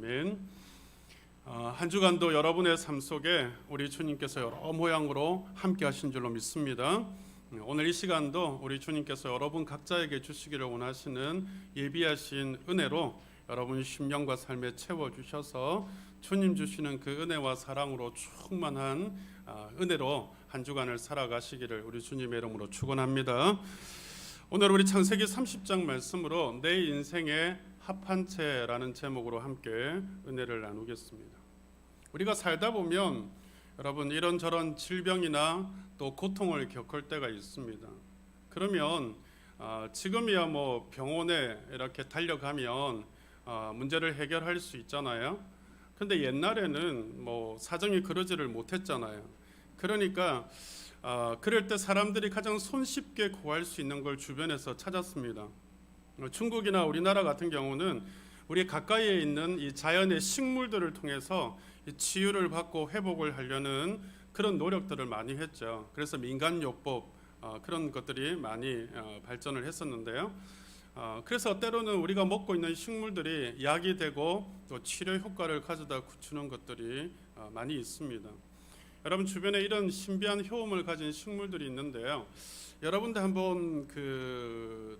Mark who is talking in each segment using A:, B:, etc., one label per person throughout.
A: 아멘. 한 주간도 여러분의 삶 속에 우리 주님께서 여러 모양으로 함께 하신 줄로 믿습니다. 오늘 이 시간도 우리 주님께서 여러분 각자에게 주시기를 원하시는 예비하신 은혜로 여러분 심령과 삶에 채워주셔서 주님 주시는 그 은혜와 사랑으로 충만한 은혜로 한 주간을 살아가시기를 우리 주님의 이름으로 축원합니다. 오늘 우리 창세기 30장 말씀으로 내 인생의 합한 채라는 제목으로 함께 은혜를 나누겠습니다. 우리가 살다 보면 여러분 이런저런 질병이나 또 고통을 겪을 때가 있습니다. 그러면 지금이야 뭐 병원에 이렇게 달려가면 문제를 해결할 수 있잖아요. 근데 옛날에는 뭐 사정이 그러지를 못했잖아요. 그러니까 그럴 때 사람들이 가장 손쉽게 구할 수 있는 걸 주변에서 찾았습니다. 중국이나 우리나라 같은 경우는 우리 가까이에 있는 이 자연의 식물들을 통해서 치유를 받고 회복을 하려는 그런 노력들을 많이 했죠. 그래서 민간요법 그런 것들이 많이 발전을 했었는데요. 그래서 때로는 우리가 먹고 있는 식물들이 약이 되고 또 치료 효과를 가져다 굳히는 것들이 많이 있습니다. 여러분 주변에 이런 신비한 효험을 가진 식물들이 있는데요. 여러분들 한번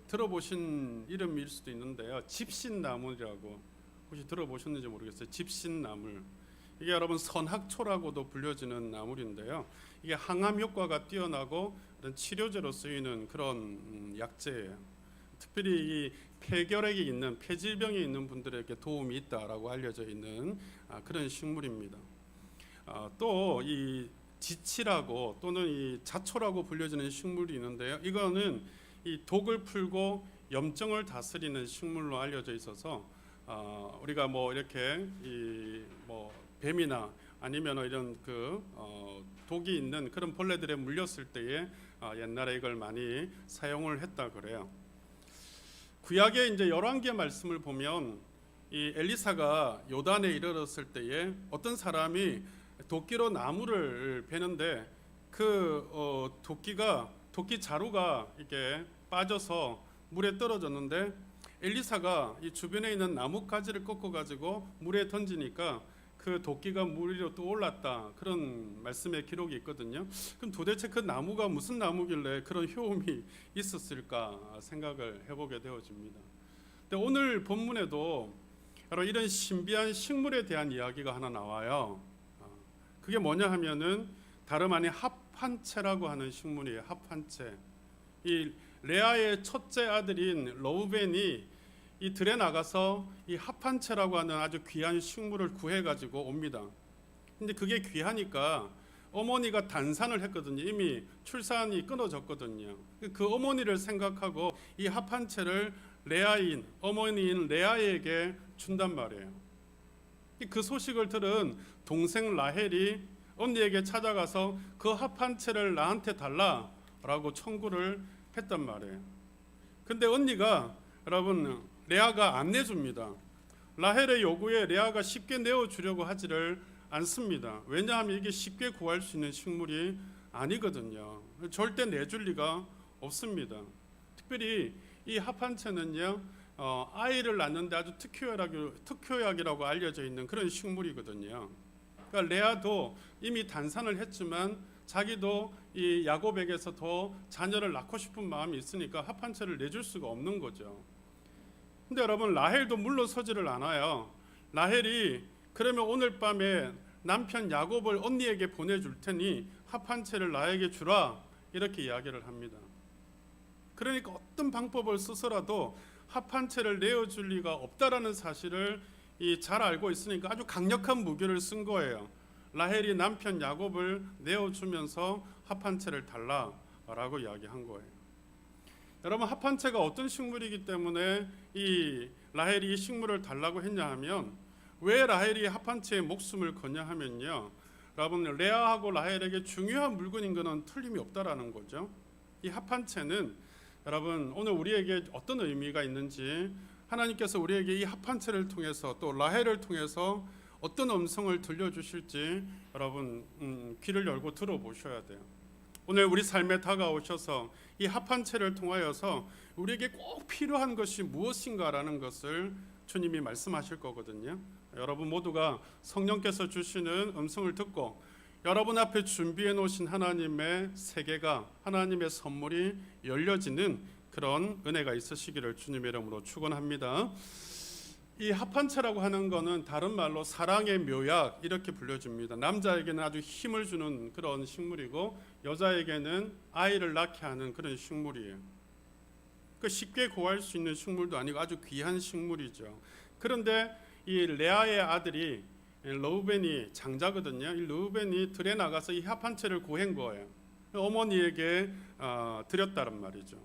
A: 들어보신 이름일 수도 있는데요. 집신나물이라고 혹시 들어보셨는지 모르겠어요. 집신나물. 이게 여러분 선학초라고도 불려지는 나물인데요. 이게 항암 효과가 뛰어나고 이런 치료제로 쓰이는 그런 약재예요. 특별히 이 폐결핵이 있는 폐질병이 있는 분들에게 도움이 있다라고 알려져 있는 그런 식물입니다. 또 이 지치라고 또는 이 자초라고 불려지는 식물이 있는데요. 이거는 이 독을 풀고 염증을 다스리는 식물로 알려져 있어서 우리가 뭐 이렇게 이 뭐 뱀이나 아니면 이런 독이 있는 그런 벌레들에 물렸을 때에 옛날에 이걸 많이 사용을 했다 그래요. 구약에 이제 열왕기의 말씀을 보면 이 엘리사가 요단에 이르렀을 때에 어떤 사람이 도끼로 나무를 베는데 도끼 자루가 이렇게 빠져서 물에 떨어졌는데 엘리사가 이 주변에 있는 나뭇가지를 꺾어 가지고 물에 던지니까 그 도끼가 물 위로 또 올랐다, 그런 말씀의 기록이 있거든요. 그럼 도대체 그 나무가 무슨 나무길래 그런 효험이 있었을까 생각을 해보게 되어집니다. 근데 오늘 본문에도 바로 이런 신비한 식물에 대한 이야기가 하나 나와요. 그게 뭐냐 하면은 다름 아닌 합한채라고 하는 식물이에요. 합한채. 이 레아의 첫째 아들인 러우벤이 이 들에 나가서 이 합한채라고 하는 아주 귀한 식물을 구해 가지고 옵니다. 근데 그게 귀하니까 어머니가 단산을 했거든요. 이미 출산이 끊어졌거든요. 그 어머니를 생각하고 이 합한채를 어머니인 레아에게 준단 말이에요. 그 소식을 들은 동생 라헬이 언니에게 찾아가서 그 합한채를 나한테 달라라고 청구를 했단 말이에요. 근데 언니가 여러분 레아가 안 내줍니다. 라헬의 요구에 레아가 쉽게 내어주려고 하지를 않습니다. 왜냐하면 이게 쉽게 구할 수 있는 식물이 아니거든요. 절대 내줄 리가 없습니다. 특별히 이 합한채는요, 아이를 낳는데 아주 특효약이라고 알려져 있는 그런 식물이거든요. 그러니까 레아도 이미 단산을 했지만 자기도 이 야곱에게서 더 자녀를 낳고 싶은 마음이 있으니까 합한채를 내줄 수가 없는 거죠. 근데 여러분 라헬도 물러서지를 않아요. 라헬이 그러면 오늘 밤에 남편 야곱을 언니에게 보내줄 테니 합한채를 나에게 주라, 이렇게 이야기를 합니다. 그러니까 어떤 방법을 써서라도 합한채를 내어줄 리가 없다라는 사실을 잘 알고 있으니까 아주 강력한 무기를 쓴 거예요. 라헬이 남편 야곱을 내어주면서 합한채를 달라라고 이야기한 거예요. 여러분 합한채가 어떤 식물이기 때문에 이 라헬이 이 식물을 달라고 했냐 하면, 왜 라헬이 합한채의 목숨을 거냐 하면요, 여러분 레아하고 라헬에게 중요한 물건인 것은 틀림이 없다라는 거죠. 이 합한채는 여러분 오늘 우리에게 어떤 의미가 있는지, 하나님께서 우리에게 이 합한채를 통해서 또 라헬을 통해서 어떤 음성을 들려주실지 여러분 귀를 열고 들어보셔야 돼요. 오늘 우리 삶에 다가오셔서 이 합한채를 통하여서 우리에게 꼭 필요한 것이 무엇인가라는 것을 주님이 말씀하실 거거든요. 여러분 모두가 성령께서 주시는 음성을 듣고 여러분 앞에 준비해 놓으신 하나님의 세계가, 하나님의 선물이 열려지는 그런 은혜가 있으시기를 주님의 이름으로 축원합니다. 이 합한채라고 하는 거는 다른 말로 사랑의 묘약 이렇게 불려집니다. 남자에게는 아주 힘을 주는 그런 식물이고 여자에게는 아이를 낳게 하는 그런 식물이에요. 쉽게 구할 수 있는 식물도 아니고 아주 귀한 식물이죠. 그런데 이 레아의 아들이 르우벤이 장자거든요. 이 르우벤이 들에 나가서 이 합한채를 구한 거예요. 어머니에게 드렸다는 말이죠.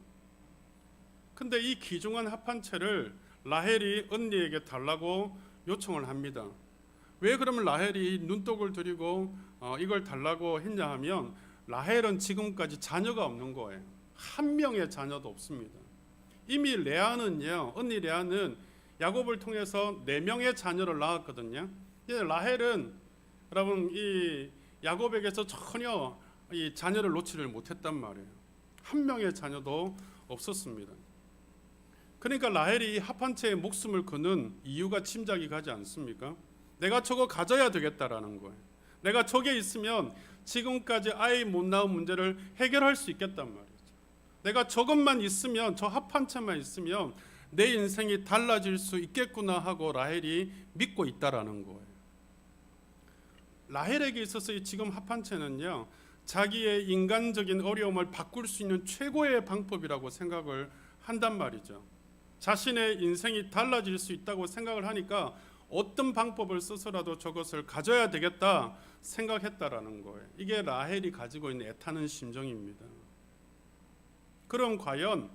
A: 근데 이 귀중한 합한채를 라헬이 언니에게 달라고 요청을 합니다. 왜 그러면 라헬이 눈독을 들이고 이걸 달라고 했냐 하면 라헬은 지금까지 자녀가 없는 거예요. 한 명의 자녀도 없습니다. 이미 레아는요, 언니 레아는 야곱을 통해서 4명의 자녀를 낳았거든요. 라헬은 여러분 이 야곱에게서 전혀 이 자녀를 놓지를 못했단 말이에요. 한 명의 자녀도 없었습니다. 그러니까 라헬이 합한채에 목숨을 거는 이유가 짐작이 가지 않습니까? 내가 저거 가져야 되겠다라는 거예요. 내가 저게 있으면 지금까지 아이 못 낳은 문제를 해결할 수 있겠단 말이죠. 내가 저것만 있으면, 저 합한채만 있으면 내 인생이 달라질 수 있겠구나 하고 라헬이 믿고 있다라는 거예요. 라헬에게 있어서 지금 합한채는요, 자기의 인간적인 어려움을 바꿀 수 있는 최고의 방법이라고 생각을 한단 말이죠. 자신의 인생이 달라질 수 있다고 생각을 하니까 어떤 방법을 써서라도 저것을 가져야 되겠다 생각했다라는 거예요. 이게 라헬이 가지고 있는 애타는 심정입니다. 그럼 과연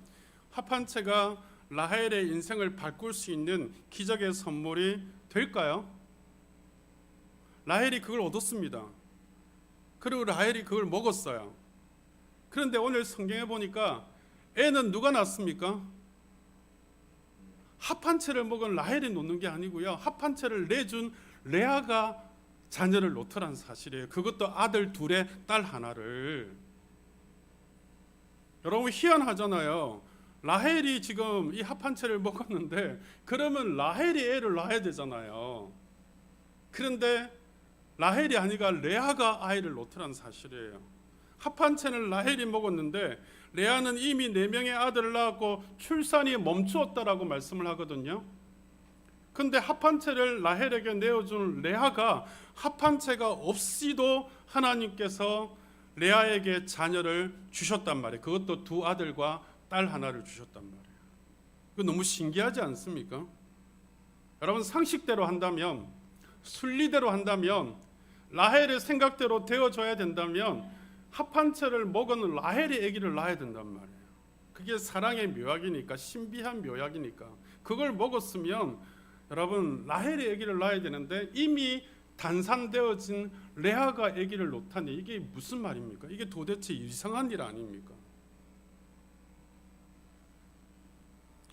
A: 합한채가 라헬의 인생을 바꿀 수 있는 기적의 선물이 될까요? 라헬이 그걸 얻었습니다. 그리고 라헬이 그걸 먹었어요. 그런데 오늘 성경에 보니까 애는 누가 낳습니까? 합한채를 먹은 라헬이 놓는 게 아니고요, 합한채를 내준 레아가 자녀를 놓더란 사실이에요. 그것도 아들 2에 딸 1를. 여러분 희한하잖아요. 라헬이 지금 이 합한채를 먹었는데 그러면 라헬이 애를 낳아야 되잖아요. 그런데 라헬이 아니라 레아가 아이를 놓더란 사실이에요. 합한채는 라헬이 먹었는데 레아는 이미 4명의 아들을 낳았고 출산이 멈추었다라고 말씀을 하거든요. 근데 합한채를 라헬에게 내어준 레아가 합한채가 없이도 하나님께서 레아에게 자녀를 주셨단 말이에요. 그것도 2 아들과 딸 1를 주셨단 말이에요. 이거 너무 신기하지 않습니까? 여러분 상식대로 한다면, 순리대로 한다면, 라헬의 생각대로 되어줘야 된다면 합한채를 먹은 라헬이 아기를 낳아야 된단 말이에요. 그게 사랑의 묘약이니까, 신비한 묘약이니까. 그걸 먹었으면 여러분 라헬이 아기를 낳아야 되는데 이미 단산되어진 레아가 아기를 놓다니 이게 무슨 말입니까? 이게 도대체 이상한 일 아닙니까?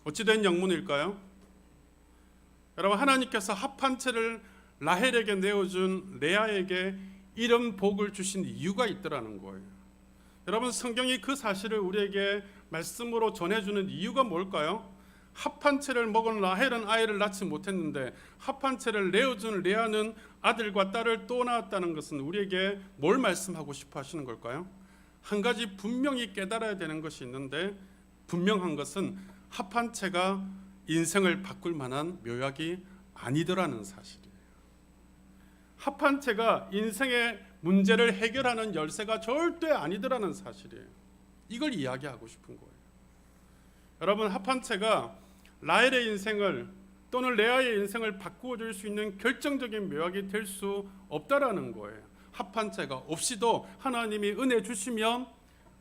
A: 어찌된 영문일까요? 여러분 하나님께서 합한채를 라헬에게 내어준 레아에게 이런 복을 주신 이유가 있더라는 거예요. 여러분 성경이 그 사실을 우리에게 말씀으로 전해주는 이유가 뭘까요? 합한채를 먹은 라헬은 아이를 낳지 못했는데 합한채를 내어준 레아는 아들과 딸을 또 낳았다는 것은 우리에게 뭘 말씀하고 싶어 하시는 걸까요? 한 가지 분명히 깨달아야 되는 것이 있는데, 분명한 것은 합한채가 인생을 바꿀 만한 묘약이 아니더라는 사실이에요. 합한채가 인생의 문제를 해결하는 열쇠가 절대 아니더라는 사실이에요. 이걸 이야기하고 싶은 거예요. 여러분 합한채가 라헬의 인생을 또는 레아의 인생을 바꾸어 줄 수 있는 결정적인 묘약이 될 수 없다라는 거예요. 합한채가 없이도 하나님이 은혜 주시면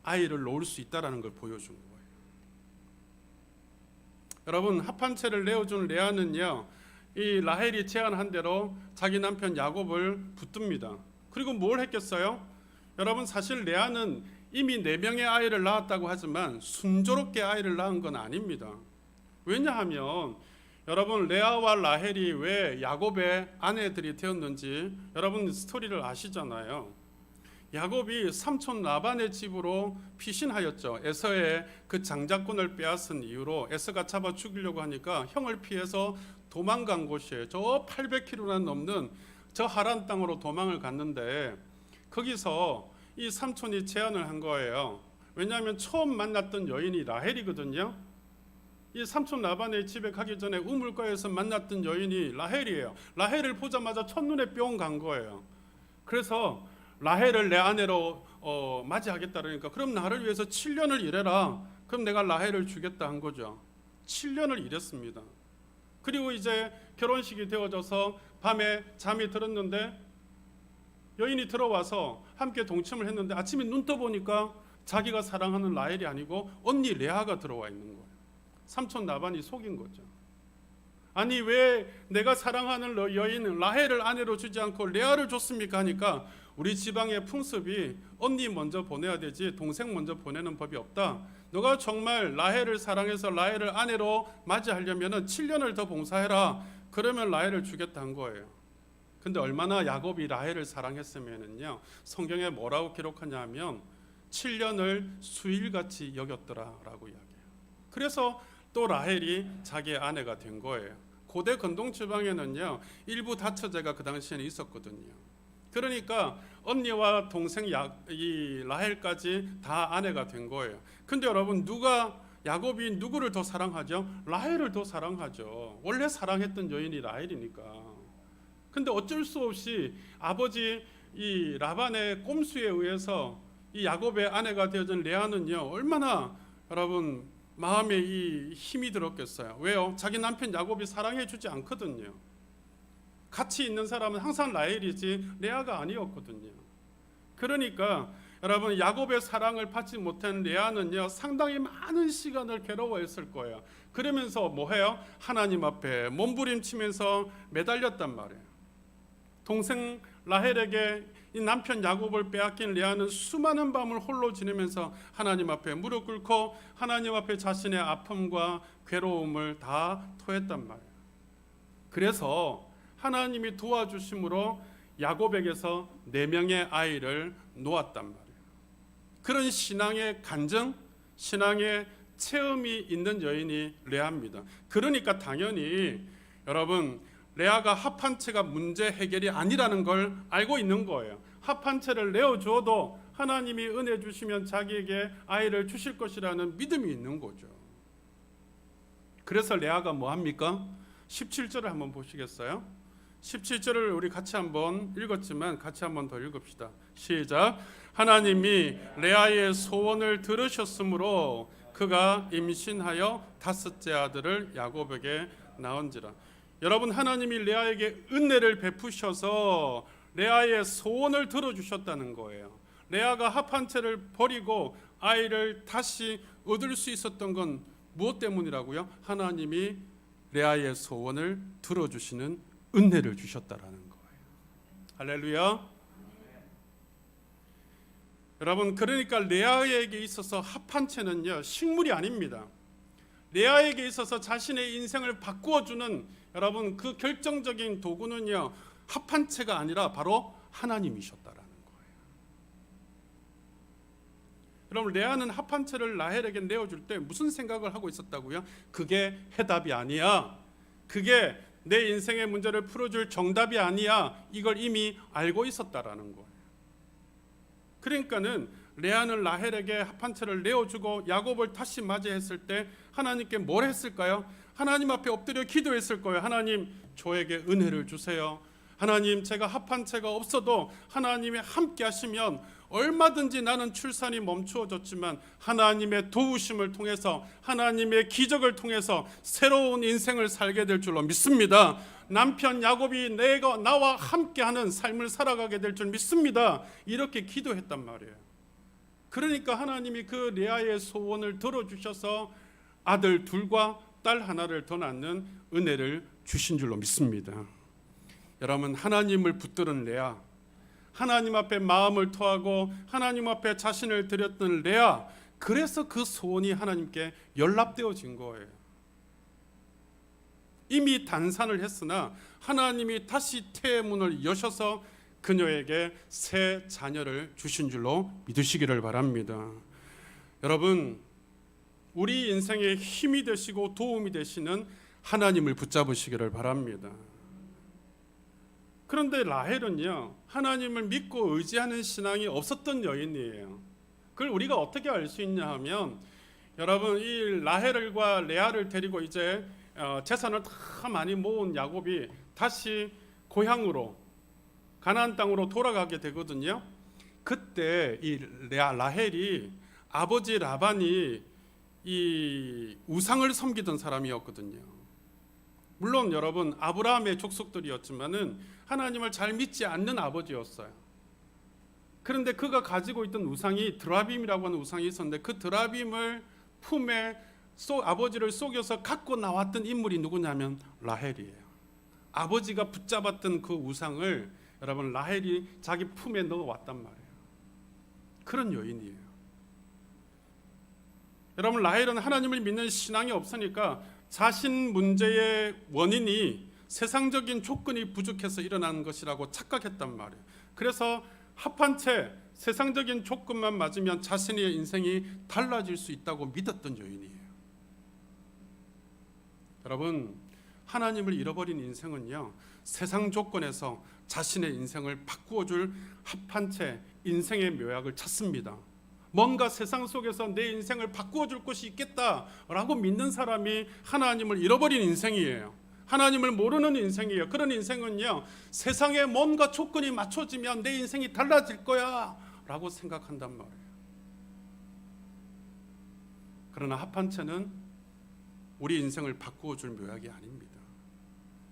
A: 아이를 놓을 수 있다라는 걸 보여준 거예요. 여러분 합한채를 내어준 레아는요, 이 라헬이 제안한 대로 자기 남편 야곱을 붙듭니다. 그리고 뭘 했겠어요? 여러분 사실 레아는 이미 4명의 아이를 낳았다고 하지만 순조롭게 아이를 낳은 건 아닙니다. 왜냐하면 여러분 레아와 라헬이 왜 야곱의 아내들이 되었는지 여러분 스토리를 아시잖아요. 야곱이 삼촌 라반의 집으로 피신하였죠. 에서의 그 장자권을 빼앗은 이유로 에서가 잡아 죽이려고 하니까 형을 피해서 도망간 곳이에요. 저 800km나 넘는 저 하란 땅으로 도망을 갔는데 거기서 이 삼촌이 제안을 한 거예요. 왜냐하면 처음 만났던 여인이 라헬이거든요. 이 삼촌 라반의 집에 가기 전에 우물가에서 만났던 여인이 라헬이에요. 라헬을 보자마자 첫눈에 뿅 간 거예요. 그래서 라헬을 내 아내로 맞이하겠다 그러니까 그럼 나를 위해서 7년을 일해라. 그럼 내가 라헬을 주겠다 한 거죠. 7년을 일했습니다. 그리고 이제 결혼식이 되어져서 밤에 잠이 들었는데 여인이 들어와서 함께 동침을 했는데 아침에 눈 떠보니까 자기가 사랑하는 라헬이 아니고 언니 레아가 들어와 있는 거예요. 삼촌 라반이 속인 거죠. 아니 왜 내가 사랑하는 여인 라헬을 아내로 주지 않고 레아를 줬습니까 하니까 우리 지방의 풍습이 언니 먼저 보내야 되지 동생 먼저 보내는 법이 없다. 너가 정말 라헬을 사랑해서 라헬을 아내로 맞이하려면 7년을 더 봉사해라. 그러면 라헬을 주겠다 한 거예요. 근데 얼마나 야곱이 라헬을 사랑했으면은요 성경에 뭐라고 기록하냐면 7년을 수일같이 여겼더라라고 이야기해요. 그래서 또 라헬이 자기의 아내가 된 거예요. 고대 건동 지방에는요 일부 다처제가 그 당시에는 있었거든요. 그러니까 언니와 동생 이 라헬까지 다 아내가 된 거예요. 근데 여러분 야곱이 누구를 더 사랑하죠? 라헬을 더 사랑하죠. 원래 사랑했던 여인이 라헬이니까. 근데 어쩔 수 없이 아버지 이 라반의 꼼수에 의해서 이 야곱의 아내가 되어진 레아는요 얼마나 여러분 마음에 이 힘이 들었겠어요. 왜요? 자기 남편 야곱이 사랑해 주지 않거든요. 같이 있는 사람은 항상 라헬이지 레아가 아니었거든요. 그러니까 여러분 야곱의 사랑을 받지 못한 레아는요 상당히 많은 시간을 괴로워했을 거예요. 그러면서 뭐해요? 하나님 앞에 몸부림치면서 매달렸단 말이에요. 동생 라헬에게 이 남편 야곱을 빼앗긴 레아는 수많은 밤을 홀로 지내면서 하나님 앞에 무릎 꿇고 하나님 앞에 자신의 아픔과 괴로움을 다 토했단 말이에요. 그래서 하나님이 도와주심으로 야곱에게서 4명의 아이를 놓았단 말이에요. 그런 신앙의 간증, 신앙의 체험이 있는 여인이 레아입니다. 그러니까 당연히 여러분 레아가 합한 채가 문제 해결이 아니라는 걸 알고 있는 거예요. 합한 채를 내어주어도 하나님이 은혜 주시면 자기에게 아이를 주실 것이라는 믿음이 있는 거죠. 그래서 레아가 뭐 합니까? 17절을 한번 보시겠어요? 17절을 우리 같이 한번 읽었지만 같이 한번 더 읽읍시다. 시작. 하나님이 레아의 소원을 들으셨으므로 그가 임신하여 5째 아들을 야곱에게 낳은지라. 여러분 하나님이 레아에게 은혜를 베푸셔서 레아의 소원을 들어주셨다는 거예요. 레아가 합한 채를 버리고 아이를 다시 얻을 수 있었던 건 무엇 때문이라고요? 하나님이 레아의 소원을 들어주시는 은혜를 주셨다라는 거예요. 할렐루야. 여러분 그러니까 레아에게 있어서 합한 채는요 식물이 아닙니다. 레아에게 있어서 자신의 인생을 바꾸어주는 여러분 그 결정적인 도구는요 합한 채가 아니라 바로 하나님이셨다라는 거예요. 여러분 레아는 합한 채를 라헬에게 내어줄 때 무슨 생각을 하고 있었다고요? 그게 해답이 아니야. 그게 내 인생의 문제를 풀어줄 정답이 아니야. 이걸 이미 알고 있었다라는 거예요. 그러니까는 레아는 라헬에게 합한 채를 내어주고 야곱을 다시 맞이했을 때 하나님께 뭘 했을까요? 하나님 앞에 엎드려 기도했을 거예요. 하나님 저에게 은혜를 주세요. 하나님 제가 합한 채가 없어도 하나님이 함께 하시면 얼마든지 나는 출산이 멈추어졌지만 하나님의 도우심을 통해서 하나님의 기적을 통해서 새로운 인생을 살게 될 줄로 믿습니다. 남편 야곱이 나와 함께하는 삶을 살아가게 될 줄 믿습니다. 이렇게 기도했단 말이에요. 그러니까 하나님이 그 레아의 소원을 들어주셔서 아들 둘과 딸 하나를 더 낳는 은혜를 주신 줄로 믿습니다. 여러분 하나님을 붙들은 레아, 하나님 앞에 마음을 토하고 하나님 앞에 자신을 드렸던 레아, 그래서 그 소원이 하나님께 연락되어진 거예요. 이미 단산을 했으나 하나님이 다시 태의 문을 여셔서 그녀에게 새 자녀를 주신 줄로 믿으시기를 바랍니다. 여러분 우리 인생에 힘이 되시고 도움이 되시는 하나님을 붙잡으시기를 바랍니다. 그런데 라헬은요, 하나님을 믿고 의지하는 신앙이 없었던 여인이에요. 그걸 우리가 어떻게 알 수 있냐 하면, 여러분, 이 라헬과 레아를 데리고 이제 재산을 다 많이 모은 야곱이 다시 고향으로, 가나안 땅으로 돌아가게 되거든요. 그때 이 라헬이 아버지 라반이 이 우상을 섬기던 사람이었거든요. 물론 여러분, 아브라함의 족속들이었지만은 하나님을 잘 믿지 않는 아버지였어요. 그런데 그가 가지고 있던 우상이 드라빔이라고 하는 우상이 있었는데, 그 드라빔을 품에 아버지를 속여서 갖고 나왔던 인물이 누구냐면 라헬이에요. 아버지가 붙잡았던 그 우상을 여러분, 라헬이 자기 품에 넣어왔단 말이에요. 그런 여인이에요. 여러분, 라헬은 하나님을 믿는 신앙이 없으니까 자신 문제의 원인이 세상적인 조건이 부족해서 일어난 것이라고 착각했단 말이에요. 그래서 합한 채 세상적인 조건만 맞으면 자신의 인생이 달라질 수 있다고 믿었던 여인이에요. 여러분, 하나님을 잃어버린 인생은요, 세상 조건에서 자신의 인생을 바꾸어줄 합한 채 인생의 묘약을 찾습니다. 뭔가 세상 속에서 내 인생을 바꾸어줄 것이 있겠다라고 믿는 사람이 하나님을 잃어버린 인생이에요. 하나님을 모르는 인생이에요. 그런 인생은요, 세상에 뭔가 조건이 맞춰지면 내 인생이 달라질 거야 라고 생각한단 말이에요. 그러나 합한체는 우리 인생을 바꾸어줄 묘약이 아닙니다.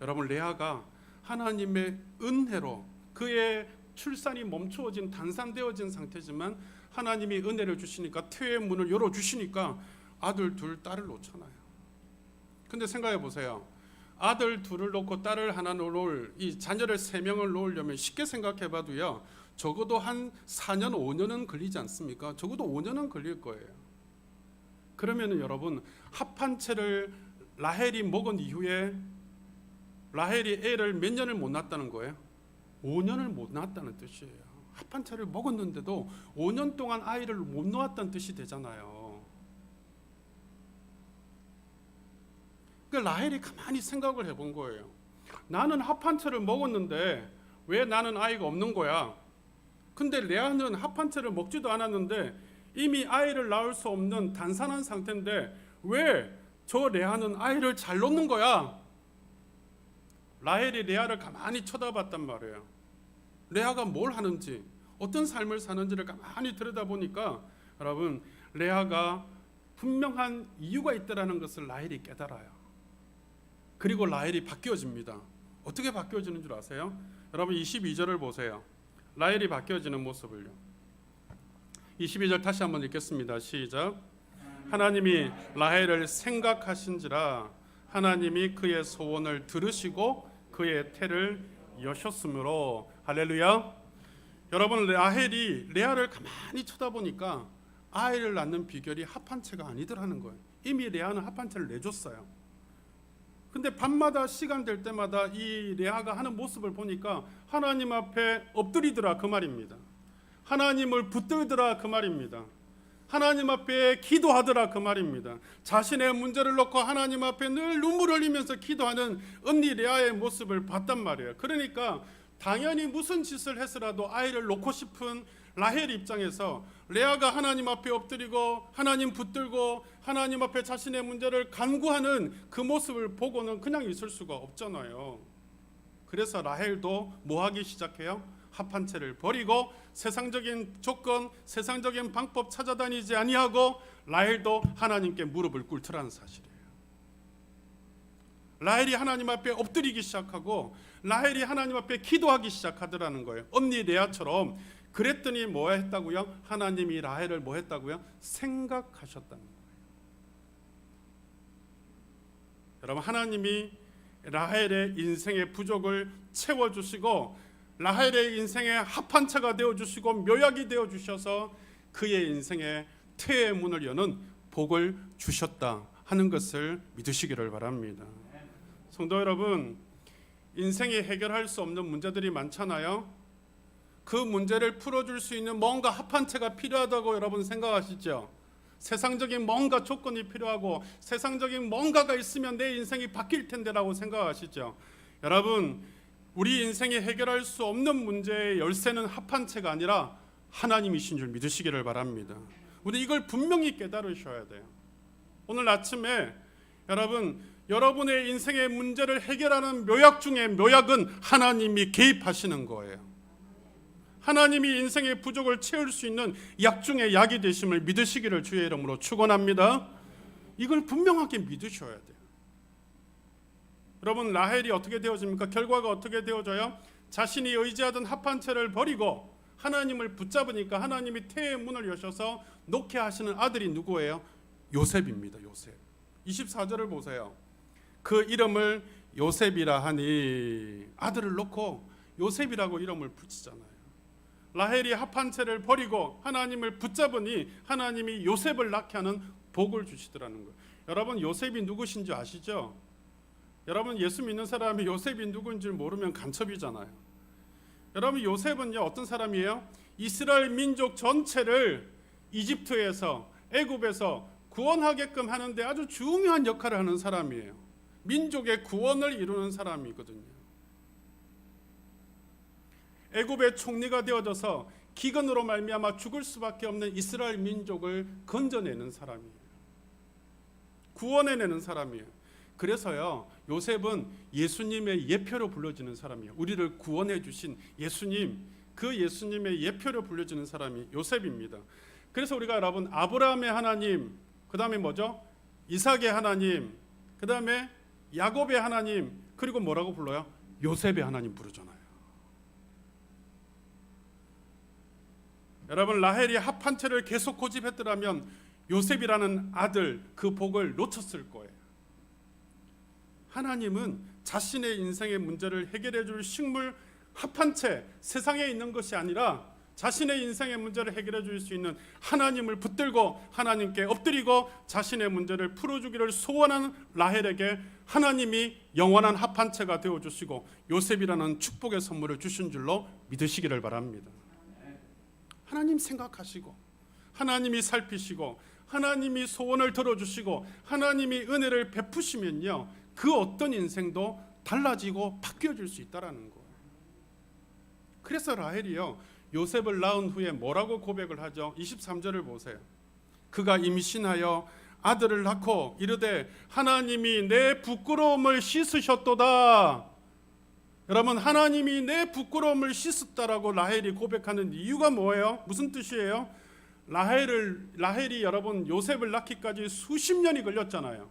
A: 여러분, 레아가 하나님의 은혜로 그의 출산이 멈추어진, 단산되어진 상태지만 하나님이 은혜를 주시니까, 태의 문을 열어주시니까 아들 둘, 딸을 놓잖아요. 근데 생각해 보세요. 아들 둘을 놓고 딸을 하나 놓을, 이 자녀를 3명을 놓으려면 쉽게 생각해 봐도요, 적어도 한 4년, 5년은 걸리지 않습니까? 적어도 5년은 걸릴 거예요. 그러면 여러분, 합한 채를 라헬이 먹은 이후에 라헬이 애를 몇 년을 못 낳았다는 거예요? 5년을 못 낳았다는 뜻이에요. 합한 채를 먹었는데도 5년 동안 아이를 못 낳았다는 뜻이 되잖아요. 그러니까 라헬이 가만히 생각을 해본 거예요. 나는 합한 채를 먹었는데 왜 나는 아이가 없는 거야? 근데 레아는 합한 채를 먹지도 않았는데 이미 아이를 낳을 수 없는 단산한 상태인데 왜 저 레아는 아이를 잘 놓는 거야? 라헬이 레아를 가만히 쳐다봤단 말이에요. 레아가 뭘 하는지, 어떤 삶을 사는지를 가만히 들여다보니까 여러분, 레아가 분명한 이유가 있다라는 것을 라헬이 깨달아요. 그리고 라헬이 바뀌어집니다. 어떻게 바뀌어지는 줄 아세요? 여러분, 22절을 보세요. 라헬이 바뀌어지는 모습을요. 22절 다시 한번 읽겠습니다. 시작. 하나님이 라헬을 생각하신지라 하나님이 그의 소원을 들으시고 그의 태를 여셨으므로. 할렐루야. 여러분, 라헬이 레아를 가만히 쳐다보니까 아이를 낳는 비결이 합한체가 아니더라는 거예요. 이미 레아는 합한체를 내줬어요. 근데 밤마다 시간 될 때마다 이 레아가 하는 모습을 보니까 하나님 앞에 엎드리더라 그 말입니다. 하나님을 붙들더라 그 말입니다. 하나님 앞에 기도하더라 그 말입니다. 자신의 문제를 놓고 하나님 앞에 늘 눈물 흘리면서 기도하는 언니 레아의 모습을 봤단 말이에요. 그러니까 당연히 무슨 짓을 해서라도 아이를 놓고 싶은 라헬 입장에서 레아가 하나님 앞에 엎드리고 하나님 붙들고 하나님 앞에 자신의 문제를 간구하는 그 모습을 보고는 그냥 있을 수가 없잖아요. 그래서 라헬도 뭐 하기 시작해요? 합한 채를 버리고 세상적인 조건, 세상적인 방법 찾아다니지 아니하고 라헬도 하나님께 무릎을 꿇더라는 사실이에요. 라헬이 하나님 앞에 엎드리기 시작하고 라헬이 하나님 앞에 기도하기 시작하더라는 거예요. 언니 레아처럼. 그랬더니 뭐 했다고요? 하나님이 라헬을 뭐 했다고요? 생각하셨다는 거예요. 여러분, 하나님이 라헬의 인생의 부족을 채워주시고 라헬의 인생의 합한체가 되어주시고 묘약이 되어주셔서 그의 인생의 태의 문을 여는 복을 주셨다 하는 것을 믿으시기를 바랍니다. 성도 여러분, 인생이 해결할 수 없는 문제들이 많잖아요. 그 문제를 풀어줄 수 있는 뭔가 합한체가 필요하다고 여러분 생각하시죠? 세상적인 뭔가 조건이 필요하고 세상적인 뭔가가 있으면 내 인생이 바뀔 텐데라고 생각하시죠. 여러분, 우리 인생이 해결할 수 없는 문제의 열쇠는 합한채가 아니라 하나님이신 줄 믿으시기를 바랍니다. 우리 이걸 분명히 깨달으셔야 돼요. 오늘 아침에 여러분, 여러분의 인생의 문제를 해결하는 묘약 중에 묘약은 하나님이 개입하시는 거예요. 하나님이 인생의 부족을 채울 수 있는 약 중에 약이 되심을 믿으시기를 주의 이름으로 축원합니다. 이걸 분명하게 믿으셔야 돼요. 여러분, 라헬이 어떻게 되어집니까? 결과가 어떻게 되어져요? 자신이 의지하던 합한채를 버리고 하나님을 붙잡으니까 하나님이 태의 문을 여셔서 놓게 하시는 아들이 누구예요? 요셉입니다. 요셉. 24절을 보세요. 그 이름을 요셉이라 하니, 아들을 놓고 요셉이라고 이름을 붙이잖아요. 라헬이 합한채를 버리고 하나님을 붙잡으니 하나님이 요셉을 낳게 하는 복을 주시더라는 거예요. 여러분, 요셉이 누구신지 아시죠? 여러분, 예수 믿는 사람이 요셉이 누군지 모르면 간첩이잖아요. 여러분, 요셉은요 어떤 사람이에요? 이스라엘 민족 전체를 이집트에서, 애굽에서 구원하게끔 하는데 아주 중요한 역할을 하는 사람이에요. 민족의 구원을 이루는 사람이거든요. 애굽의 총리가 되어져서 기근으로 말미암아 죽을 수밖에 없는 이스라엘 민족을 건져내는 사람이에요. 구원해내는 사람이에요. 그래서요, 요셉은 예수님의 예표로 불려지는 사람이에요. 우리를 구원해 주신 예수님, 그 예수님의 예표로 불려지는 사람이 요셉입니다. 그래서 우리가 여러분, 아브라함의 하나님, 그 다음에 뭐죠? 이삭의 하나님, 그 다음에 야곱의 하나님, 그리고 뭐라고 불러요? 요셉의 하나님 부르잖아요. 여러분, 라헬이 합한채를 계속 고집했더라면 요셉이라는 아들, 그 복을 놓쳤을 거예요. 하나님은 자신의 인생의 문제를 해결해 줄 식물 합한채, 세상에 있는 것이 아니라 자신의 인생의 문제를 해결해 줄 수 있는 하나님을 붙들고 하나님께 엎드리고 자신의 문제를 풀어주기를 소원하는 라헬에게 하나님이 영원한 합한채가 되어주시고 요셉이라는 축복의 선물을 주신 줄로 믿으시기를 바랍니다. 하나님 생각하시고 하나님이 살피시고 하나님이 소원을 들어주시고 하나님이 은혜를 베푸시면요, 그 어떤 인생도 달라지고 바뀌어질 수 있다라는 거예요. 그래서 라헬이요, 요셉을 낳은 후에 뭐라고 고백을 하죠? 23절을 보세요. 그가 임신하여 아들을 낳고 이르되 하나님이 내 부끄러움을 씻으셨도다. 여러분, 하나님이 내 부끄러움을 씻었다라고 라헬이 고백하는 이유가 뭐예요? 무슨 뜻이에요? 라헬이 여러분 요셉을 낳기까지 수십 년이 걸렸잖아요.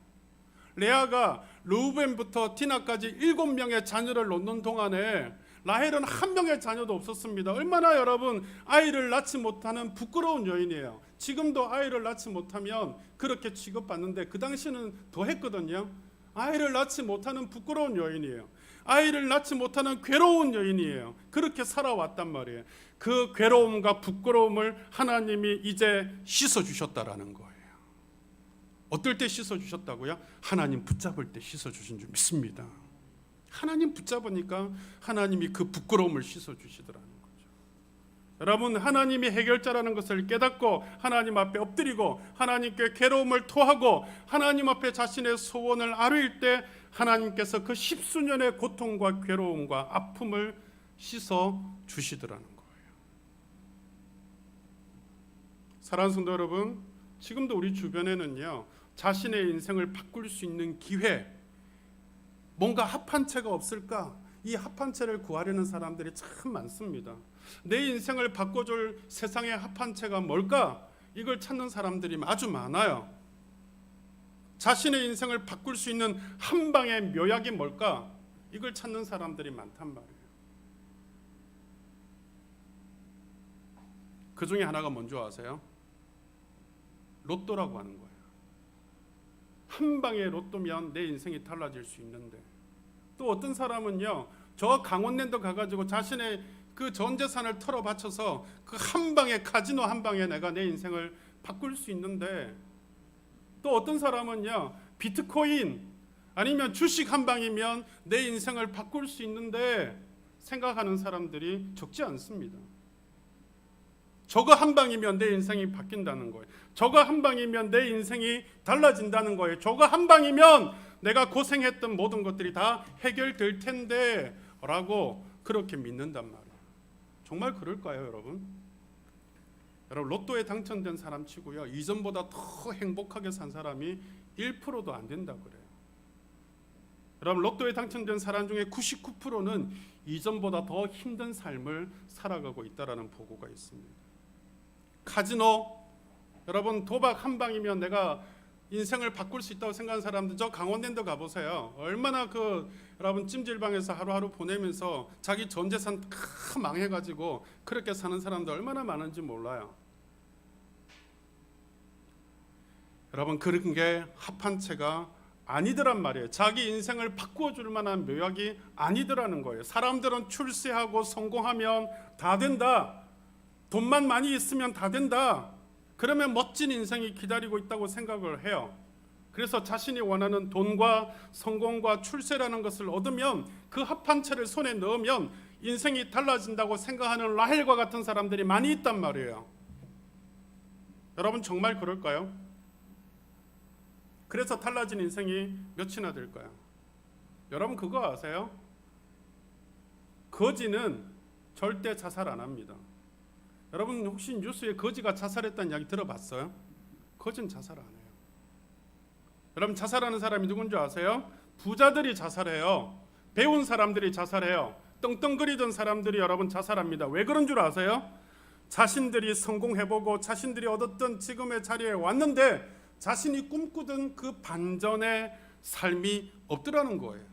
A: 레아가 르우벤부터 디나까지 7명의 자녀를 놓는 동안에 라헬은 한 명의 자녀도 없었습니다. 얼마나 여러분 아이를 낳지 못하는 부끄러운 여인이에요. 지금도 아이를 낳지 못하면 그렇게 취급받는데 그 당시는 더 했거든요. 아이를 낳지 못하는 부끄러운 여인이에요. 아이를 낳지 못하는 괴로운 여인이에요. 그렇게 살아왔단 말이에요. 그 괴로움과 부끄러움을 하나님이 이제 씻어주셨다라는 거예요. 어떨 때 씻어주셨다고요? 하나님 붙잡을 때 씻어주신 줄 믿습니다. 하나님 붙잡으니까 하나님이 그 부끄러움을 씻어주시더라는 거죠. 여러분, 하나님이 해결자라는 것을 깨닫고 하나님 앞에 엎드리고 하나님께 괴로움을 토하고 하나님 앞에 자신의 소원을 아뢰일 때 하나님께서 그 십수년의 고통과 괴로움과 아픔을 씻어주시더라는 거예요. 사랑하는 성도 여러분, 지금도 우리 주변에는요, 자신의 인생을 바꿀 수 있는 기회, 뭔가 합한채가 없을까? 이 합한채를 구하려는 사람들이 참 많습니다. 내 인생을 바꿔줄 세상의 합한채가 뭘까? 이걸 찾는 사람들이 아주 많아요. 자신의 인생을 바꿀 수 있는 한 방의 묘약이 뭘까? 이걸 찾는 사람들이 많단 말이에요. 그 중에 하나가 뭔지 아세요? 로또라고 하는 거예요. 한 방의 로또면 내 인생이 달라질 수 있는데, 또 어떤 사람은요, 저 강원랜드 가가지고 자신의 그 전 재산을 털어 바쳐서 그 한 방에, 카지노 한 방에 내가 내 인생을 바꿀 수 있는데, 또 어떤 사람은요, 비트코인 아니면 주식 한 방이면 내 인생을 바꿀 수 있는데 생각하는 사람들이 적지 않습니다. 저거 한 방이면 내 인생이 바뀐다는 거예요. 저거 한 방이면 내 인생이 달라진다는 거예요. 저거 한 방이면 내가 고생했던 모든 것들이 다 해결될 텐데 라고 그렇게 믿는단 말이에요. 정말 그럴까요, 여러분? 여러분, 로또에 당첨된 사람 치고요, 이전보다 더 행복하게 산 사람이 1%도 안 된다고 그래요. 여러분, 로또에 당첨된 사람 중에 99%는 이전보다 더 힘든 삶을 살아가고 있다라는 보고가 있습니다. 카지노, 여러분, 도박 한 방이면 내가 인생을 바꿀 수 있다고 생각하는 사람들, 저 강원랜드 가보세요. 얼마나 여러분 찜질방에서 하루하루 보내면서 자기 전 재산 다 망해가지고 그렇게 사는 사람들 얼마나 많은지 몰라요. 여러분, 그런 게 합한 채가 아니더란 말이에요. 자기 인생을 바꾸어 줄 만한 묘약이 아니더라는 거예요. 사람들은 출세하고 성공하면 다 된다, 돈만 많이 있으면 다 된다, 그러면 멋진 인생이 기다리고 있다고 생각을 해요. 그래서 자신이 원하는 돈과 성공과 출세라는 것을 얻으면 그 합한 채를 손에 넣으면 인생이 달라진다고 생각하는 라헬과 같은 사람들이 많이 있단 말이에요. 여러분, 정말 그럴까요? 그래서 달라진 인생이 몇이나 될까요? 여러분, 그거 아세요? 거지는 절대 자살 안 합니다. 여러분, 혹시 뉴스에 거지가 자살했다는 이야기 들어봤어요? 거지는 자살 안 해요. 여러분, 자살하는 사람이 누군지 아세요? 부자들이 자살해요. 배운 사람들이 자살해요. 떵떵거리던 사람들이 여러분 자살합니다. 왜 그런 줄 아세요? 자신들이 성공해보고 자신들이 얻었던 지금의 자리에 왔는데 자신이 꿈꾸던 그 반전의 삶이 없더라는 거예요.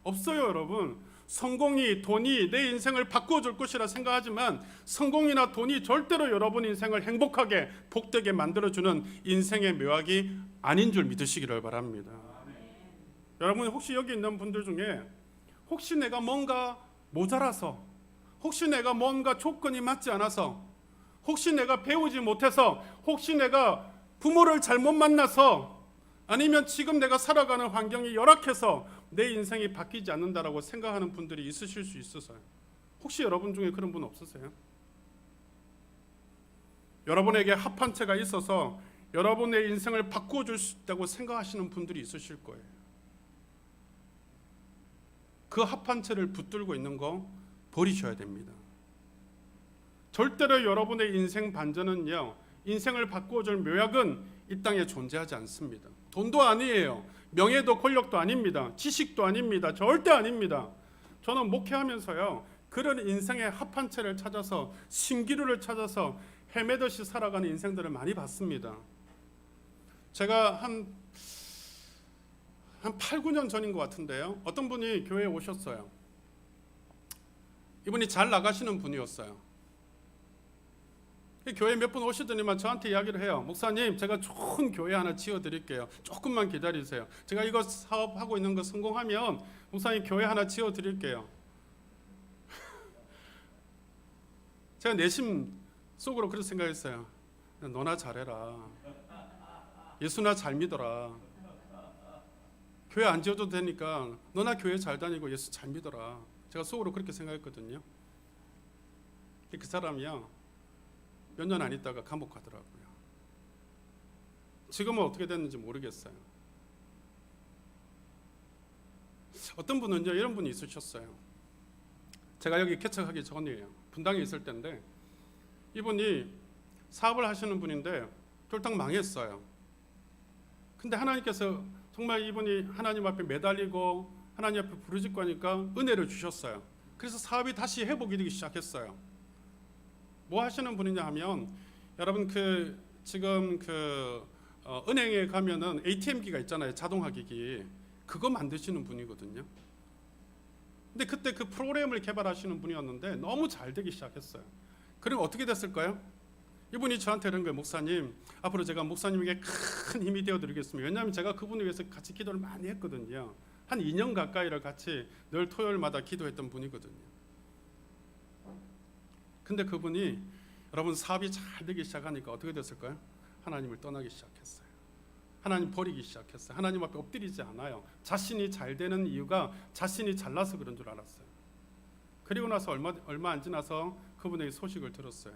A: 없어요, 여러분. 성공이, 돈이 내 인생을 바꿔줄 것이라 생각하지만 성공이나 돈이 절대로 여러분 인생을 행복하게 복되게 만들어주는 인생의 묘약이 아닌 줄 믿으시기를 바랍니다. 여러분, 혹시 여기 있는 분들 중에 혹시 내가 뭔가 모자라서, 혹시 내가 뭔가 조건이 맞지 않아서, 혹시 내가 배우지 못해서, 혹시 내가 부모를 잘못 만나서, 아니면 지금 내가 살아가는 환경이 열악해서 내 인생이 바뀌지 않는다라고 생각하는 분들이 있으실 수 있어서요. 혹시 여러분 중에 그런 분 없으세요? 여러분에게 합한 채가 있어서 여러분의 인생을 바꾸어 줄 수 있다고 생각하시는 분들이 있으실 거예요. 그 합한 채를 붙들고 있는 거 버리셔야 됩니다. 절대로 여러분의 인생 반전은요, 인생을 바꾸어 줄 묘약은 이 땅에 존재하지 않습니다. 돈도 아니에요. 명예도 권력도 아닙니다. 지식도 아닙니다. 절대 아닙니다. 저는 목회하면서요, 그런 인생의 합한 채를 찾아서 신기루를 찾아서 헤매듯이 살아가는 인생들을 많이 봤습니다. 제가 한 8, 9년 전인 것 같은데요, 어떤 분이 교회에 오셨어요. 이분이 잘 나가시는 분이었어요. 교회 몇 분 오시더니만 저한테 이야기를 해요. 목사님, 제가 좋은 교회 하나 지어드릴게요. 조금만 기다리세요. 제가 이거 사업하고 있는 거 성공하면 목사님 교회 하나 지어드릴게요. 제가 내심 속으로 그렇게 생각했어요. 너나 잘해라. 예수나 잘 믿어라. 교회 안 지어도 되니까 너나 교회 잘 다니고 예수 잘 믿어라. 제가 속으로 그렇게 생각했거든요. 그 사람이요, 몇 년 안 있다가 감옥 가더라고요. 지금은 어떻게 됐는지 모르겠어요. 어떤 분은요, 이런 분이 있으셨어요. 제가 여기 개척하기 전이에요. 분당에 있을 때인데 이분이 사업을 하시는 분인데 쫄딱 망했어요. 근데 하나님께서 정말 이분이 하나님 앞에 매달리고 하나님 앞에 부르짖고 하니까 은혜를 주셨어요. 그래서 사업이 다시 회복이 되기 시작했어요. 뭐 하시는 분이냐 하면, 여러분 지금 은행에 가면은 ATM기가 있잖아요. 자동화기기. 그거 만드시는 분이거든요. 근데 그때 그 프로그램을 개발하시는 분이었는데 너무 잘 되기 시작했어요. 그럼 어떻게 됐을까요? 이분이 저한테 이런 거예요. 목사님, 앞으로 제가 목사님에게 큰 힘이 되어드리겠습니다. 왜냐하면 제가 그분을 위해서 같이 기도를 많이 했거든요. 한 2년 가까이를 같이 늘 토요일마다 기도했던 분이거든요. 근데 그분이 여러분 사업이 잘 되기 시작하니까 어떻게 됐을까요? 하나님을 떠나기 시작했어요. 하나님 버리기 시작했어요. 하나님 앞에 엎드리지 않아요. 자신이 잘 되는 이유가 자신이 잘나서 그런 줄 알았어요. 그리고 나서 얼마 안 지나서 그분에게 소식을 들었어요.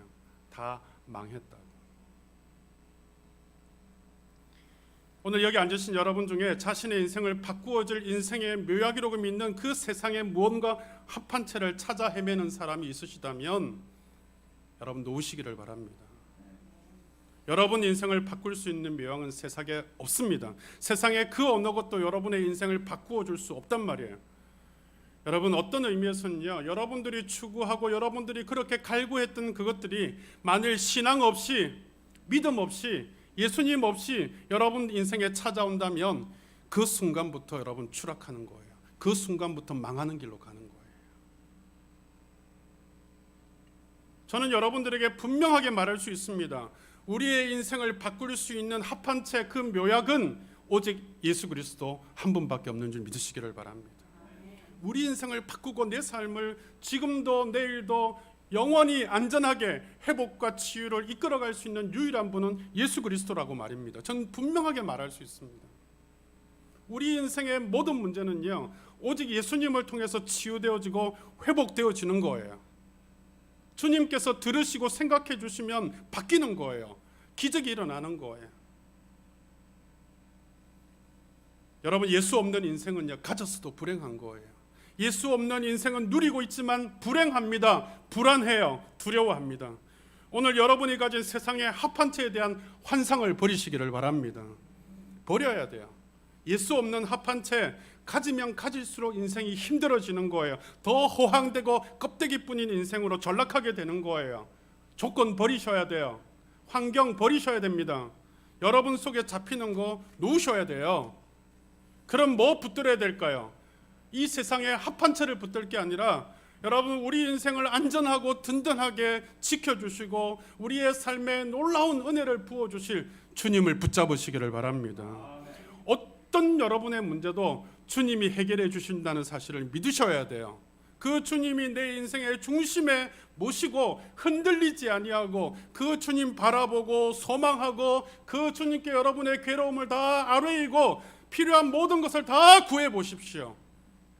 A: 다 망했다. 오늘 여기 앉으신 여러분 중에 자신의 인생을 바꾸어질 인생의 묘약이라고 믿는 그 세상의 무언가 합한 채를 찾아 헤매는 사람이 있으시다면 여러분 놓으시기를 바랍니다. 여러분 인생을 바꿀 수 있는 묘약은 세상에 없습니다. 세상에 그 어느 것도 여러분의 인생을 바꾸어 줄 수 없단 말이에요. 여러분 어떤 의미에서는요, 여러분들이 추구하고 여러분들이 그렇게 갈구했던 그것들이 만일 신앙 없이, 믿음 없이, 예수님 없이 여러분 인생에 찾아온다면 그 순간부터 여러분 추락하는 거예요. 그 순간부터 망하는 길로 가는 거예요. 저는 여러분들에게 분명하게 말할 수 있습니다. 우리의 인생을 바꿀 수 있는 합한 채 그 묘약은 오직 예수 그리스도 한 분밖에 없는 줄 믿으시기를 바랍니다. 우리 인생을 바꾸고 내 삶을 지금도 내일도 영원히 안전하게 회복과 치유를 이끌어갈 수 있는 유일한 분은 예수 그리스도라고 말입니다. 저는 분명하게 말할 수 있습니다. 우리 인생의 모든 문제는요, 오직 예수님을 통해서 치유되어지고 회복되어지는 거예요. 주님께서 들으시고 생각해 주시면 바뀌는 거예요. 기적이 일어나는 거예요. 여러분 예수 없는 인생은요, 가졌어도 불행한 거예요. 예수 없는 인생은 누리고 있지만 불행합니다. 불안해요. 두려워합니다. 오늘 여러분이 가진 세상의 합한 채에 대한 환상을 버리시기를 바랍니다. 버려야 돼요. 예수 없는 합한 채 가지면 가질수록 인생이 힘들어지는 거예요. 더 허황되고 껍데기뿐인 인생으로 전락하게 되는 거예요. 조건 버리셔야 돼요. 환경 버리셔야 됩니다. 여러분 속에 잡히는 거 놓으셔야 돼요. 그럼 뭐 붙들어야 될까요? 이 세상에 합한 채를 붙들 게 아니라 여러분 우리 인생을 안전하고 든든하게 지켜주시고 우리의 삶에 놀라운 은혜를 부어주실 주님을 붙잡으시기를 바랍니다. 어떤 여러분의 문제도 주님이 해결해 주신다는 사실을 믿으셔야 돼요. 그 주님이 내 인생의 중심에 모시고 흔들리지 아니하고 그 주님 바라보고 소망하고 그 주님께 여러분의 괴로움을 다 아뢰이고 필요한 모든 것을 다 구해 보십시오.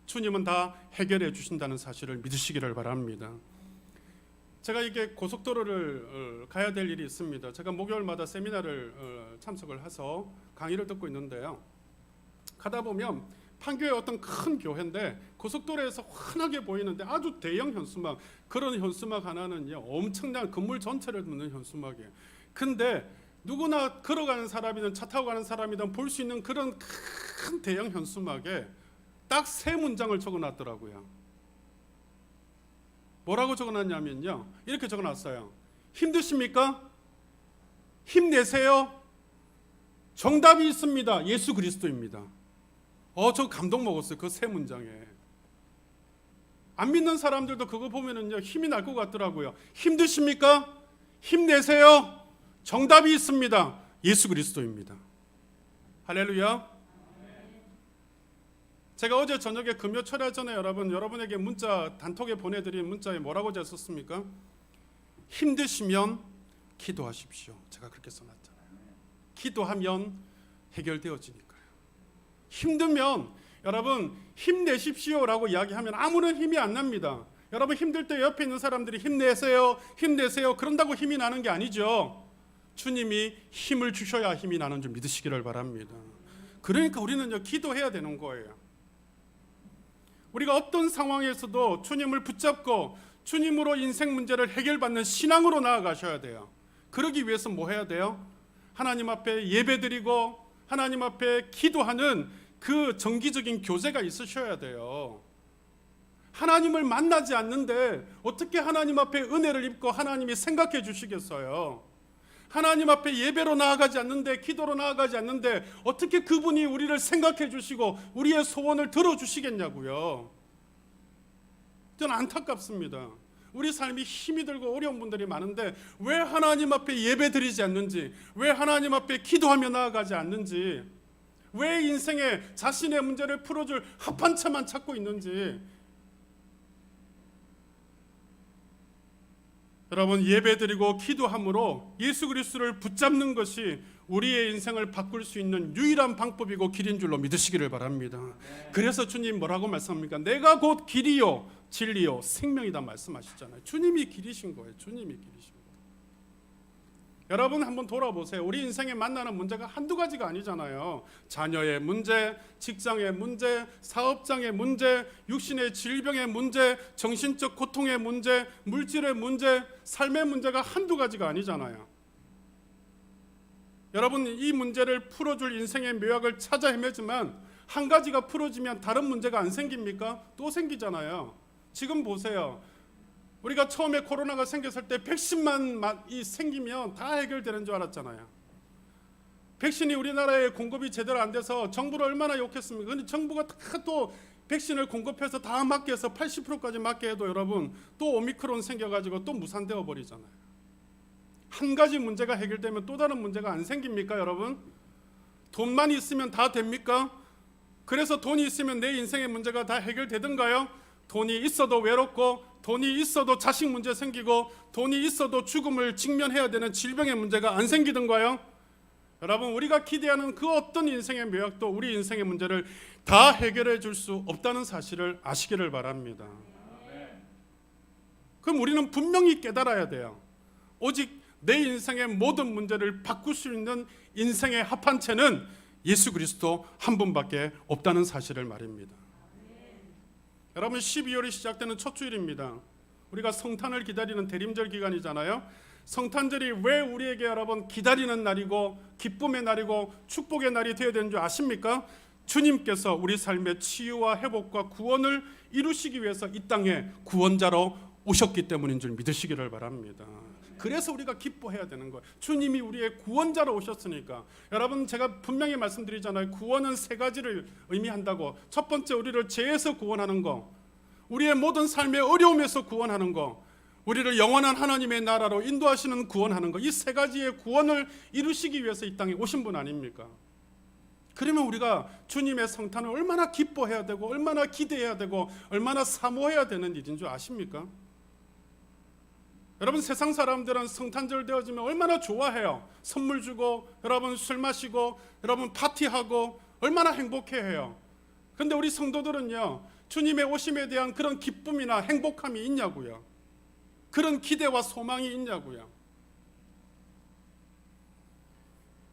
A: 주님은 다 해결해 주신다는 사실을 믿으시기를 바랍니다. 제가 이게 고속도로를 가야 될 일이 있습니다. 제가 목요일마다 세미나를 참석을 해서 강의를 듣고 있는데요. 가다 보면 판교의 어떤 큰 교회인데 고속도로에서 환하게 보이는데 아주 대형 현수막, 그런 현수막 하나는요 엄청난 건물 전체를 묻는 현수막이에요. 근데 누구나 걸어가는 사람이든 차 타고 가는 사람이든 볼 수 있는 그런 큰 대형 현수막에 딱 세 문장을 적어놨더라고요. 뭐라고 적어놨냐면요, 이렇게 적어놨어요. 힘드십니까? 힘내세요. 정답이 있습니다. 예수 그리스도입니다. 저 감동 먹었어요. 그 세 문장에. 안 믿는 사람들도 그거 보면은요 힘이 날 것 같더라고요. 힘드십니까? 힘내세요. 정답이 있습니다. 예수 그리스도입니다. 할렐루야. 제가 어제 저녁에 금요 철야 전에 여러분에게 문자 단톡에 보내드린 문자에 뭐라고 제가 썼습니까? 힘드시면 기도하십시오. 제가 그렇게 써놨잖아요. 기도하면 해결되어지니까요. 힘들면 여러분 힘내십시오라고 이야기하면 아무런 힘이 안 납니다. 여러분 힘들 때 옆에 있는 사람들이 힘내세요, 힘내세요 그런다고 힘이 나는 게 아니죠. 주님이 힘을 주셔야 힘이 나는 줄 믿으시기를 바랍니다. 그러니까 우리는요 기도해야 되는 거예요. 우리가 어떤 상황에서도 주님을 붙잡고 주님으로 인생 문제를 해결받는 신앙으로 나아가셔야 돼요. 그러기 위해서 뭐 해야 돼요? 하나님 앞에 예배드리고 하나님 앞에 기도하는 그 정기적인 교제가 있으셔야 돼요. 하나님을 만나지 않는데 어떻게 하나님 앞에 은혜를 입고 하나님이 생각해 주시겠어요? 하나님 앞에 예배로 나아가지 않는데, 기도로 나아가지 않는데 어떻게 그분이 우리를 생각해 주시고 우리의 소원을 들어주시겠냐고요. 저는 안타깝습니다. 우리 삶이 힘이 들고 어려운 분들이 많은데 왜 하나님 앞에 예배 드리지 않는지, 왜 하나님 앞에 기도하며 나아가지 않는지, 왜 인생에 자신의 문제를 풀어줄 합한 채만 찾고 있는지. 여러분 예배드리고 기도함으로 예수 그리스도를 붙잡는 것이 우리의 인생을 바꿀 수 있는 유일한 방법이고 길인 줄로 믿으시기를 바랍니다. 그래서 주님 뭐라고 말씀합니까? 내가 곧 길이요 진리요 생명이다 말씀하시잖아요. 주님이 길이신 거예요. 주님이 길이신 거예요. 여러분 한번 돌아보세요. 우리 인생에 만나는 문제가 한두 가지가 아니잖아요. 자녀의 문제, 직장의 문제, 사업장의 문제, 육신의 질병의 문제, 정신적 고통의 문제, 물질의 문제, 삶의 문제가 한두 가지가 아니잖아요. 여러분, 이 문제를 풀어줄 인생의 묘약을 찾아 헤매지만 한 가지가 풀어지면 다른 문제가 안 생깁니까? 또 생기잖아요. 지금 보세요. 우리가 처음에 코로나가 생겼을 때 백신만 생기면 다 해결되는 줄 알았잖아요. 백신이 우리나라에 공급이 제대로 안 돼서 정부를 얼마나 욕했습니까? 근데 정부가 다 또 백신을 공급해서 다 맞게 해서 80%까지 맞게 해도 여러분 또 오미크론 생겨가지고 또 무산되어 버리잖아요. 한 가지 문제가 해결되면 또 다른 문제가 안 생깁니까, 여러분? 돈만 있으면 다 됩니까? 그래서 돈이 있으면 내 인생의 문제가 다 해결되던가요? 돈이 있어도 외롭고, 돈이 있어도 자식 문제 생기고, 돈이 있어도 죽음을 직면해야 되는 질병의 문제가 안 생기던가요? 여러분, 우리가 기대하는 그 어떤 인생의 묘약도 우리 인생의 문제를 다 해결해 줄 수 없다는 사실을 아시기를 바랍니다. 그럼 우리는 분명히 깨달아야 돼요. 오직 내 인생의 모든 문제를 바꿀 수 있는 인생의 합한체는 예수 그리스도 한 분밖에 없다는 사실을 말입니다. 여러분, 12월이 시작되는 첫 주일입니다. 우리가 성탄을 기다리는 대림절 기간이잖아요. 성탄절이 왜 우리에게 여러분 기다리는 날이고 기쁨의 날이고 축복의 날이 되어야 되는 줄 아십니까? 주님께서 우리 삶의 치유와 회복과 구원을 이루시기 위해서 이 땅에 구원자로 오셨기 때문인 줄 믿으시기를 바랍니다. 그래서 우리가 기뻐해야 되는 거예요. 주님이 우리의 구원자로 오셨으니까. 여러분, 제가 분명히 말씀드리잖아요. 구원은 세 가지를 의미한다고. 첫 번째, 우리를 죄에서 구원하는 거, 우리의 모든 삶의 어려움에서 구원하는 거, 우리를 영원한 하나님의 나라로 인도하시는 구원하는 거, 이 세 가지의 구원을 이루시기 위해서 이 땅에 오신 분 아닙니까? 그러면 우리가 주님의 성탄을 얼마나 기뻐해야 되고 얼마나 기대해야 되고 얼마나 사모해야 되는 일인 줄 아십니까? 여러분, 세상 사람들은 성탄절 되어지면 얼마나 좋아해요. 선물 주고, 여러분 술 마시고, 여러분 파티하고 얼마나 행복해해요. 그런데 우리 성도들은요, 주님의 오심에 대한 그런 기쁨이나 행복함이 있냐고요. 그런 기대와 소망이 있냐고요.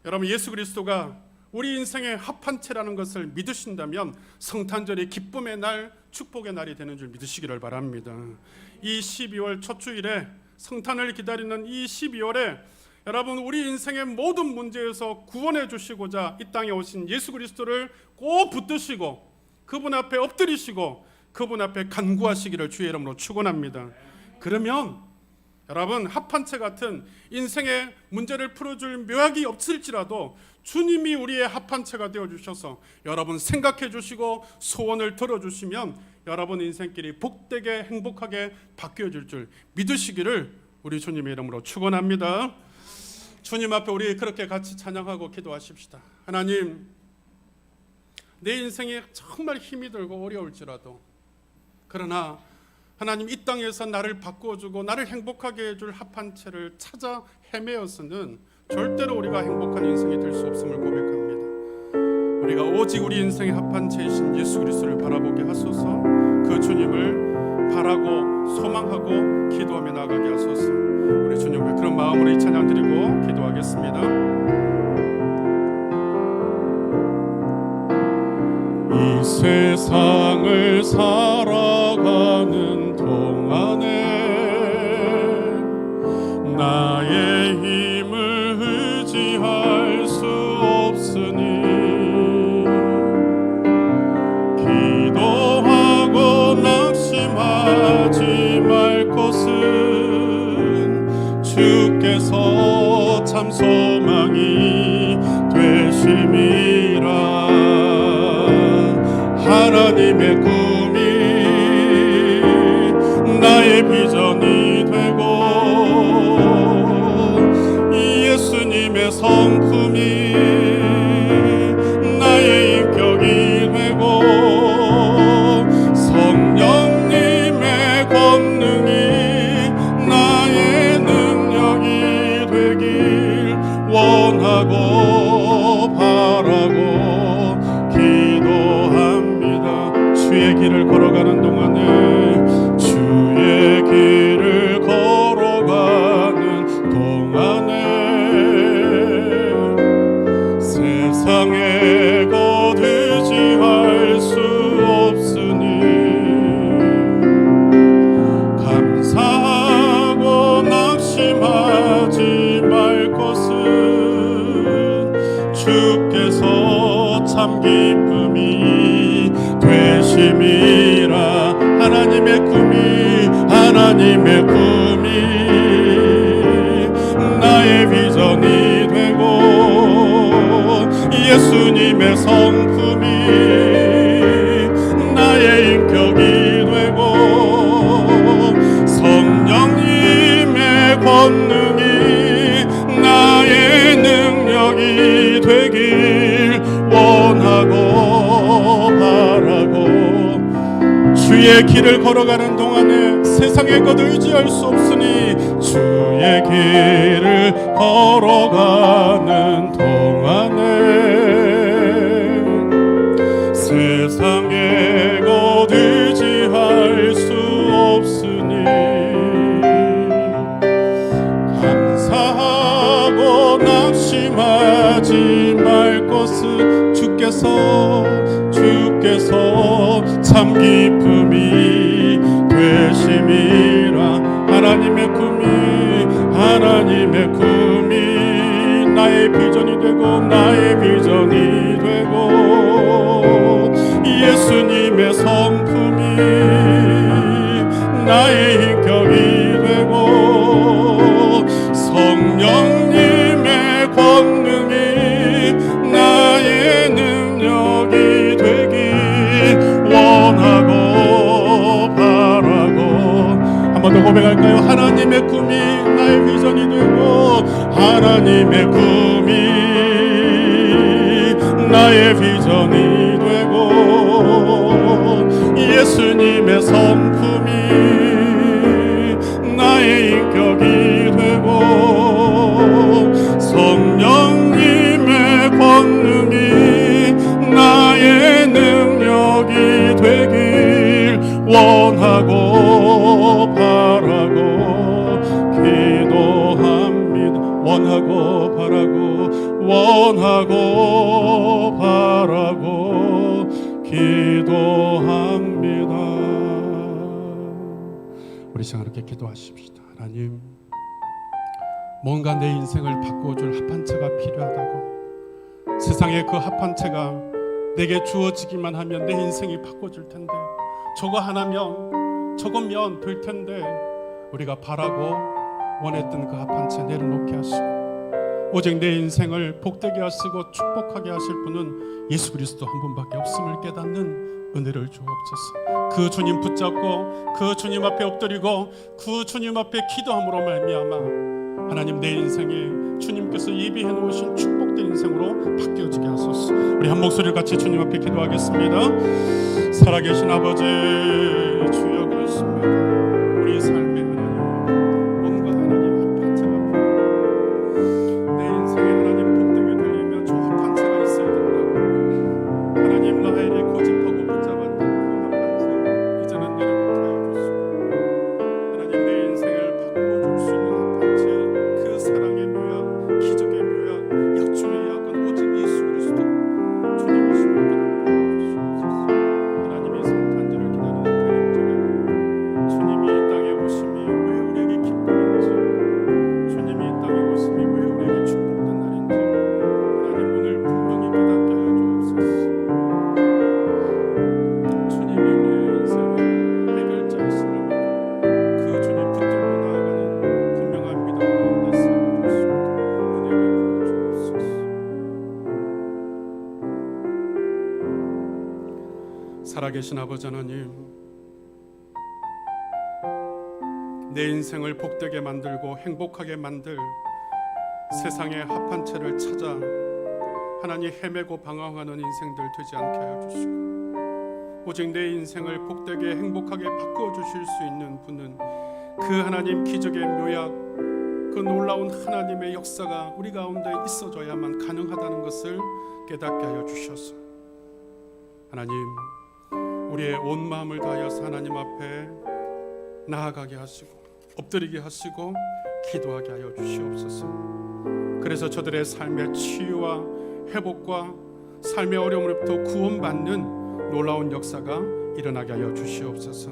A: 여러분, 예수 그리스도가 우리 인생의 합한체라는 것을 믿으신다면 성탄절이 기쁨의 날, 축복의 날이 되는 줄 믿으시기를 바랍니다. 이 12월 첫 주일에 성탄을 기다리는 이 12월에 여러분, 우리 인생의 모든 문제에서 구원해 주시고자 이 땅에 오신 예수 그리스도를 꼭 붙드시고 그분 앞에 엎드리시고 그분 앞에 간구하시기를 주의 이름으로 축원합니다. 그러면 여러분, 합한체 같은 인생의 문제를 풀어줄 묘약이 없을지라도 주님이 우리의 합한체가 되어주셔서 여러분 생각해 주시고 소원을 들어주시면 여러분 인생길이 복되게 행복하게 바뀌어질 줄 믿으시기를 우리 주님의 이름으로 축원합니다. 주님 앞에 우리 그렇게 같이 찬양하고 기도하십시다. 하나님, 내 인생이 정말 힘이 들고 어려울지라도, 그러나 하나님, 이 땅에서 나를 바꾸어주고 나를 행복하게 해줄 합한체를 찾아 헤매어서는 절대로 우리가 행복한 인생이 될 수 없음을 고백합니다. 우리가 오직 우리 인생의 합한체이신 예수 그리스도를 바라보게 하소서. 그 주님을 바라고 소망하고 기도하며 나아가게 하소서. 우리 주님 왜 그런 마음으로 이 찬양 드리고 기도하겠습니다. 이 세상을 살아가는 동안에 나의 힘을 의지할 수 없으니 기도하고 낙심하지 말 것은 주께서 참 소망이 되심이라. 하나님의 꿈이 나의 비전이 되고 이 예수님의 성품이 나의 인격이 되고 성령님의 권능이 나의 능력이 되길 원하고 바라고 주의 길을 걸어가는 동안에 주의 길을 걸어가는 동안에 참 기쁨이 되심이라. 하나님의 꿈이 나의 비전이 되고 예수님의 성품이 나의 인격이 되고 성령님의 권능이 나의 능력이 되길 원하고 바라고, 주의 길을 걸어가는 동안에 세상의 것 의지할 수 없으니 주의 길을 걸어가는 동안에 세상의 것 의지할 수 없으니 감사하고 낙심하지 말 것은 주께서 참 기쁨이 되심이라. 하나님의 꿈이 나의 비전이 되고 예수님의 성품이 나의 인격이 되고 성령님의 권능이 나의 능력이 되길 원하고 바라고. 한 번 더 고백할까요? 하나님의 꿈이 나의 비전이 되고 하나님의 꿈이 나의 비전이 되고 예수님의 성품이 나의 인격이 되고 성령님의 권능이 나의 능력이 되길 원하고 바라고 기도합니다. 원하고 바라고 기도합니다. 우리 시간 이렇게 기도하십시다. 하나님, 뭔가 내 인생을 바꿔줄 합한채가 필요하다고. 세상에 그 합한채가 내게 주어지기만 하면 내 인생이 바꿔질 텐데, 저거 하나면 저거면 될 텐데, 우리가 바라고 원했던 그 합한채 내려놓게 하시고 오직 내 인생을 복되게 하시고 축복하게 하실 분은 예수 그리스도 한 분밖에 없음을 깨닫는 은혜를 주옵소서. 그 주님 붙잡고 그 주님 앞에 엎드리고 그 주님 앞에 기도함으로 말미암아 하나님 내 인생에 주님께서 예비해 놓으신 축복된 인생으로 바뀌어지게 하소서. 우리 한 목소리를 같이 주님 앞에 기도하겠습니다. 살아계신 아버지 주여 그렇습니다. 우리 삶의 살아계신 아버지 하나님, 내 인생을 복되게 만들고 행복하게 만들 세상의 합한채를 찾아 하나님 헤매고 방황하는 인생들 되지 않게 하여 주시고 오직 내 인생을 복되게 행복하게 바꿔주실 수 있는 분은 그 하나님 기적의 묘약, 그 놀라운 하나님의 역사가 우리 가운데 있어져야만 가능하다는 것을 깨닫게 하여 주셔서 하나님 우리의 온 마음을 다하여서 하나님 앞에 나아가게 하시고 엎드리게 하시고 기도하게 하여 주시옵소서. 그래서 저들의 삶의 치유와 회복과 삶의 어려움으로부터 구원받는 놀라운 역사가 일어나게 하여 주시옵소서.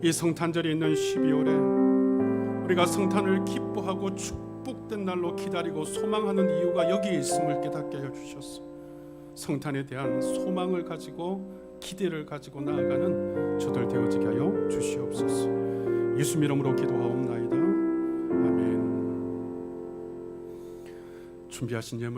A: 이 성탄절이 있는 12월에 우리가 성탄을 기뻐하고 축복된 날로 기다리고 소망하는 이유가 여기에 있음을 깨닫게 하여 주셨소. 성탄에 대한 소망을 가지고 기대를 가지고 나아가는 저들 되어지게 하여 주시옵소서. 예수 이름으로 기도하옵나이다. 아멘. 준비하신 예물